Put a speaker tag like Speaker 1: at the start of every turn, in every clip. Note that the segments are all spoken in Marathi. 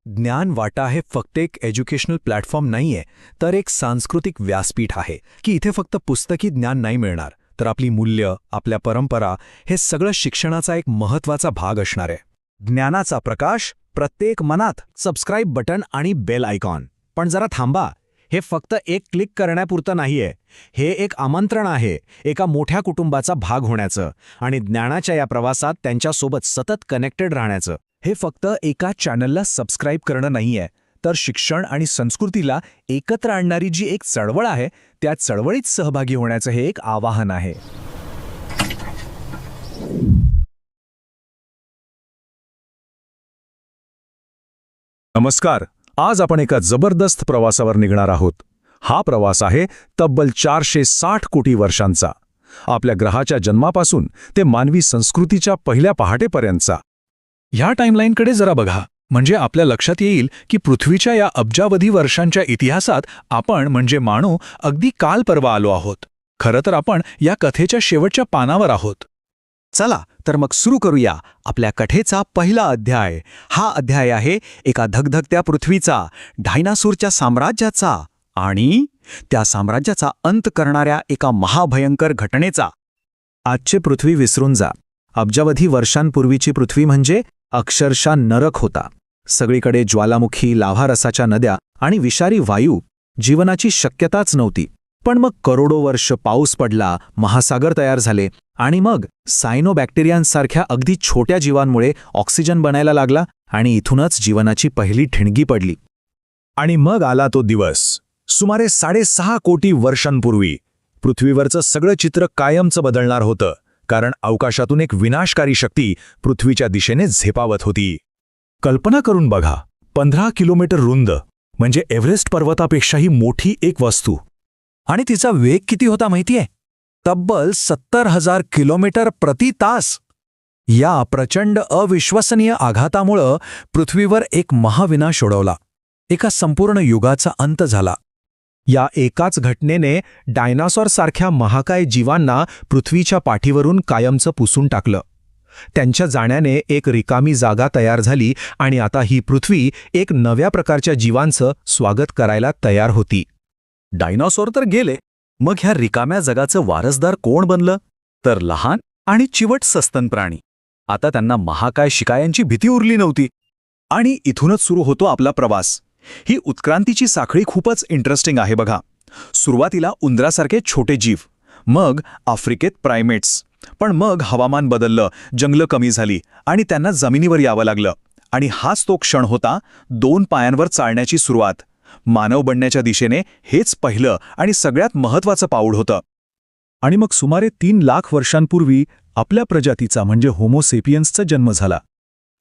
Speaker 1: ज्ञान वाटा हे फक्त एक एज्युकेशनल प्लॅटफॉर्म नाहीये, तर एक सांस्कृतिक व्यासपीठ आहे की इथे फक्त पुस्तकी ज्ञान नाही मिळणार, तर आपली मूल्य, आपल्या परंपरा हे सगळं शिक्षणाचा एक महत्त्वाचा भाग असणार आहे. ज्ञानाचा प्रकाश प्रत्येक मनात. सबस्क्राईब बटन आणि बेल आयकॉन. पण जरा थांबा, हे फक्त एक क्लिक करण्यापुरतं नाहीये. हे एक आमंत्रण आहे एका मोठ्या कुटुंबाचा भाग होण्याचं आणि ज्ञानाच्या या प्रवासात त्यांच्यासोबत सतत कनेक्टेड राहण्याचं. हे फक्त एका चॅनलला सबस्क्राईब करणं नाहीये, तर शिक्षण आणि संस्कृतीला एकत्र आणणारी जी एक चळवळ आहे, त्या चळवळीत सहभागी होण्याचं हे एक आवाहन आहे.
Speaker 2: नमस्कार. आज आपण एका जबरदस्त प्रवासावर निघणार आहोत. हा प्रवास आहे तब्बल 460 कोटी वर्षांचा. आपल्या ग्रहाच्या जन्मापासून ते मानवी संस्कृतीच्या पहिल्या पहाटेपर्यंतचा. ह्या टाईमलाईनकडे जरा बघा, म्हणजे आपल्या लक्षात येईल की पृथ्वीच्या या अब्जावधी वर्षांच्या इतिहासात आपण म्हणजे मानव अगदी काल परवा आलो आहोत. खरं तर आपण या कथेच्या शेवटच्या पानावर आहोत.
Speaker 1: चला तर मग सुरू करूया आपल्या कथेचा पहिला अध्याय. हा अध्याय आहे एका धगधगत्या पृथ्वीचा, डायनासोरच्या साम्राज्याचा आणि त्या साम्राज्याचा अंत करणाऱ्या एका महाभयंकर घटनेचा. आजचे पृथ्वी विसरून जा. अब्जावधी वर्षांपूर्वीची पृथ्वी म्हणजे अक्षरशः नरक होता. सगळीकडे ज्वालामुखी, लाव्हारसाच्या नद्या आणि विषारी वायू. जीवनाची शक्यताच नव्हती. पण मग करोडो वर्ष पाऊस पडला, महासागर तयार झाले आणि मग सायनोबॅक्टेरियांसारख्या अगदी छोट्या जीवांमुळे ऑक्सिजन बनायला लागला आणि इथूनच जीवनाची पहिली ठिणगी पडली.
Speaker 2: आणि मग आला तो दिवस. सुमारे 6.5 कोटी वर्षांपूर्वी पृथ्वीवरचं सगळं चित्र कायमचं बदलणार होतं, कारण अवकाशातून एक विनाशकारी शक्ती पृथ्वीच्या दिशेने झेपावत होती. कल्पना करून बघा, 15 किलोमीटर रुंद, म्हणजे एव्हरेस्ट पर्वतापेक्षाही मोठी एक वस्तू.
Speaker 1: आणि तिचा वेग किती होता माहितीये? तब्बल 70,000 किलोमीटर प्रति तास. या प्रचंड अविश्वसनीय आघातामुळं पृथ्वीवर एक महाविनाश ओढवला. एका संपूर्ण युगाचा अंत झाला. या एकाच घटनेने डायनासॉरसारख्या महाकाय जीवांना पृथ्वीच्या पाठीवरून कायमचं पुसून टाकलं. त्यांच्या जाण्याने एक रिकामी जागा तयार झाली आणि आता ही पृथ्वी एक नव्या प्रकारच्या जीवांचं स्वागत करायला तयार होती. डायनासॉर तर गेले, मग ह्या रिकाम्या जगाचं वारसदार कोण बनलं? तर लहान आणि चिवट सस्तन प्राणी. आता त्यांना महाकाय शिकायांची भीती उरली नव्हती. आणि इथूनच सुरू होतो आपला प्रवास. ही उत्क्रांतीची साखळी खूपच इंटरेस्टिंग आहे बघा. सुरुवातीला उंदरासारखे छोटे जीव, मग आफ्रिकेत प्रायमेट्स. पण मग हवामान बदललं, जंगलं कमी झाली आणि त्यांना जमिनीवर यावं लागलं. आणि हाच तो क्षण होता, 2 पायांवर चालण्याची सुरुवात. मानव बनण्याच्या दिशेने हेच पहिलं आणि सगळ्यात महत्त्वाचं पाऊल होतं.
Speaker 2: आणि मग सुमारे 3 लाख वर्षांपूर्वी आपल्या प्रजातीचा म्हणजे होमोसेपियन्सचा जन्म झाला.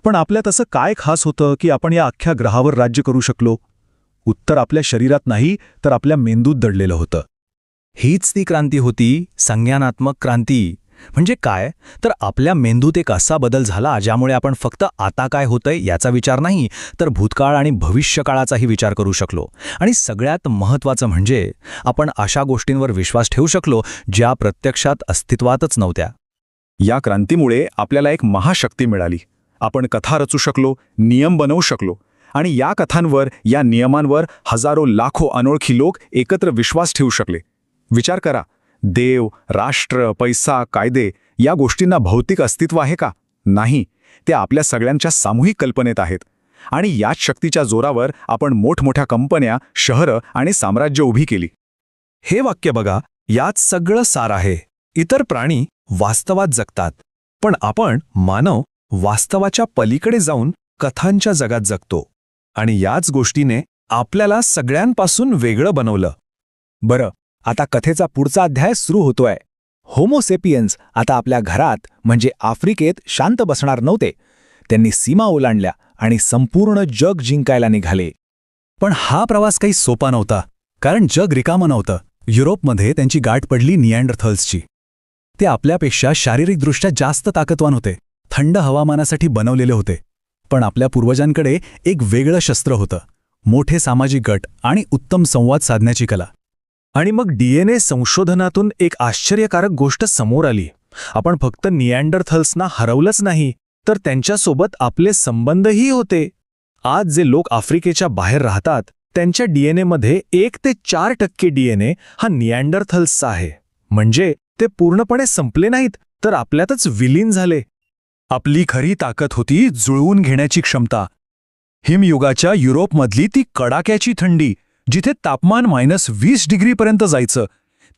Speaker 2: पण आपल्यात असं काय खास होतं की आपण या अख्ख्या ग्रहावर राज्य करू शकलो? उत्तर आपल्या शरीरात नाही, तर आपल्या मेंदूत दडलेलं होतं.
Speaker 1: हीच ती क्रांती होती, संज्ञानात्मक क्रांती. म्हणजे काय? तर आपल्या मेंदूत एक असा बदल झाला ज्यामुळे आपण फक्त आता काय होतंय याचा विचार नाही, तर भूतकाळ आणि भविष्यकाळाचाही विचार करू शकलो. आणि सगळ्यात महत्त्वाचं म्हणजे आपण अशा गोष्टींवर विश्वास ठेवू शकलो ज्या प्रत्यक्षात अस्तित्वातच नव्हत्या.
Speaker 2: या क्रांतीमुळे आपल्याला एक महाशक्ती मिळाली. आपण कथा रचू शकलो, नियम बनवू शकलो आणि या कथांवर, या नियमांवर हजारो लाखो अनोळखी लोक एकत्र विश्वास ठेवू शकले. विचार करा, देव, राष्ट्र, पैसा, कायदे या गोष्टींना भौतिक अस्तित्व आहे का? नाही, ते आपल्या सगळ्यांच्या सामूहिक कल्पनेत आहेत. आणि याच शक्तीच्या जोरावर आपण मोठमोठ्या कंपन्या, शहरं आणि साम्राज्य उभी केली.
Speaker 1: हे वाक्य बघा, यात सगळं सार आहे. इतर प्राणी वास्तवात जगतात, पण आपण मानव वास्तवाच्या पलीकडे जाऊन कथांच्या जगात जगतो. आणि याच गोष्टीने आपल्याला सगळ्यांपासून वेगळं बनवलं. बरं, आता कथेचा पुढचा अध्याय सुरू होतोय. होमोसेपियन्स आता आपल्या घरात म्हणजे आफ्रिकेत शांत बसणार नव्हते. त्यांनी सीमा ओलांडल्या आणि संपूर्ण जग जिंकायला निघाले. पण हा प्रवास काही सोपा नव्हता, कारण जग रिकामं नव्हतं. युरोपमध्ये त्यांची गाठ पडली निअँडरथल्सची. ते आपल्यापेक्षा शारीरिकदृष्ट्या जास्त ताकदवान होते, थंड हवामानासाठी बनवलेले होते. पण आपल्या पूर्वजांकडे एक वेगळं शस्त्र होतं, मोठे सामाजिक गट आणि उत्तम संवाद साधण्याची कला. आणि मग DNA संशोधनातून एक आश्चर्यकारक गोष्ट समोर आली. आपण फक्त निअँडरथल्सना हरवलंच नाही, तर त्यांच्यासोबत आपले संबंधही होते.
Speaker 2: आज जे लोक आफ्रिकेच्या बाहेर राहतात त्यांच्या डीएनएमध्ये 1 ते 4% डीएनए हा निअँडरथल्सचा आहे. म्हणजे ते पूर्णपणे संपले नाहीत, तर आपल्यातच विलीन झाले.
Speaker 1: आपली खरी ताकद होती जुळवून घेण्याची क्षमता. हिमयुगाच्या युरोपमधली ती कडाक्याची थंडी, जिथे तापमान -20 डिग्रीपर्यंत जायचं,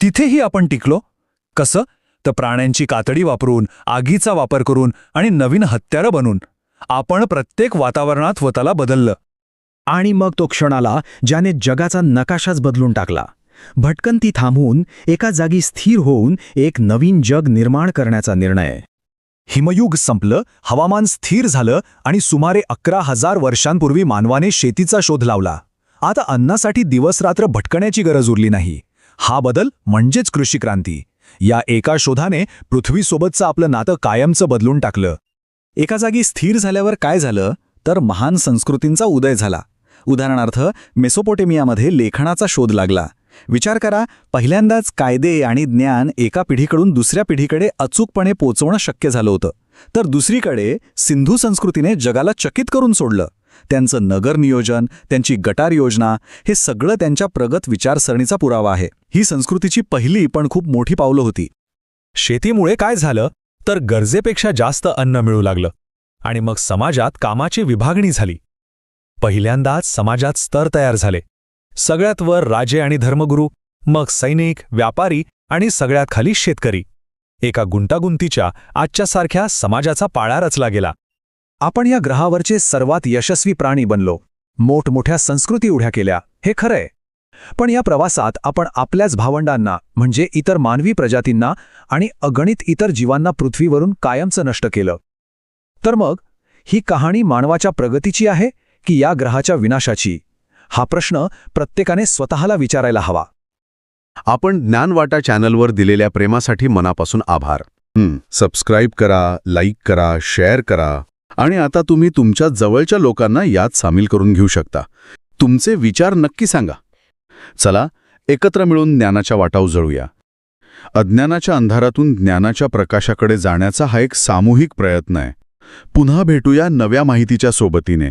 Speaker 1: तिथेही आपण टिकलो. कसं? तर प्राण्यांची कातडी वापरून, आगीचा वापर करून आणि नवीन हत्यारं बनून आपण प्रत्येक वातावरणात स्वतःला बदललं.
Speaker 3: आणि मग तो क्षण आला ज्याने जगाचा नकाशाच बदलून टाकला. भटकंती थांबवून एका जागी स्थिर होऊन एक नवीन जग निर्माण करण्याचा निर्णय.
Speaker 1: हिमयुग संपलं, हवामान स्थिर झालं आणि सुमारे 11,000 वर्षांपूर्वी मानवाने शेतीचा शोध लावला. आता अन्नासाठी दिवसरात्र भटकण्याची गरज उरली नाही. हा बदल म्हणजेच कृषी क्रांती. या एका शोधाने पृथ्वीसोबतचं आपलं नातं कायमचं बदलून टाकलं.
Speaker 2: एका जागी स्थिर झाल्यावर काय झालं तर महान संस्कृतींचा उदय झाला. उदाहरणार्थ मेसोपोटेमियामध्ये लेखनाचा शोध लागला. विचार करा, पहिल्यांदाच कायदे आणि ज्ञान एका पिढीकडून दुसऱ्या पिढीकडे अचूकपणे पोचवणं शक्य झालं होतं. तर दुसरीकडे सिंधू संस्कृतीने जगाला चकित करून सोडलं. त्यांचं नगर नियोजन, त्यांची गटार योजना, हे सगळं त्यांच्या प्रगत विचारसरणीचा पुरावा आहे. ही संस्कृतीची पहिली पण खूप मोठी पावलं होती.
Speaker 1: शेतीमुळे काय झालं तर गरजेपेक्षा जास्त अन्न मिळू लागलं आणि मग समाजात कामाची विभागणी झाली. पहिल्यांदाच समाजात स्तर तयार झाले. सगळ्यात वर राजे आणि धर्मगुरू, मग सैनिक, व्यापारी आणि सगळ्यात खाली शेतकरी. एका गुंतागुंतीच्या आजच्यासारख्या समाजाचा पाळा रचला गेला.
Speaker 2: आपण या ग्रहावरचे सर्वात यशस्वी प्राणी बनलो. मोठमोठ्या संस्कृती उभ्या केल्या, हे खरंय. पण या प्रवासात आपण आपल्याच भावंडांना म्हणजे इतर मानवी प्रजातींना आणि अगणित इतर जीवांना पृथ्वीवरून कायमचं नष्ट केलं. तर मग ही कहाणी मानवाच्या प्रगतीची आहे की या ग्रहाच्या विनाशाची? हा प्रश्न प्रत्येकाने स्वतःला विचारायला हवा.
Speaker 4: आपण ज्ञानवाटा चॅनलवर दिलेल्या प्रेमासाठी मनापासून आभार. सबस्क्राईब करा, लाईक करा, शेअर करा आणि आता तुम्ही तुमच्या जवळच्या लोकांना यात सामील करून घेऊ शकता. तुमचे विचार नक्की सांगा. चला एकत्र मिळून ज्ञानाच्या वाटा उजळूया. अज्ञानाच्या अंधारातून ज्ञानाच्या प्रकाशाकडे जाण्याचा हा एक सामूहिक प्रयत्न आहे. पुन्हा भेटूया नव्या माहितीच्या सोबतीने.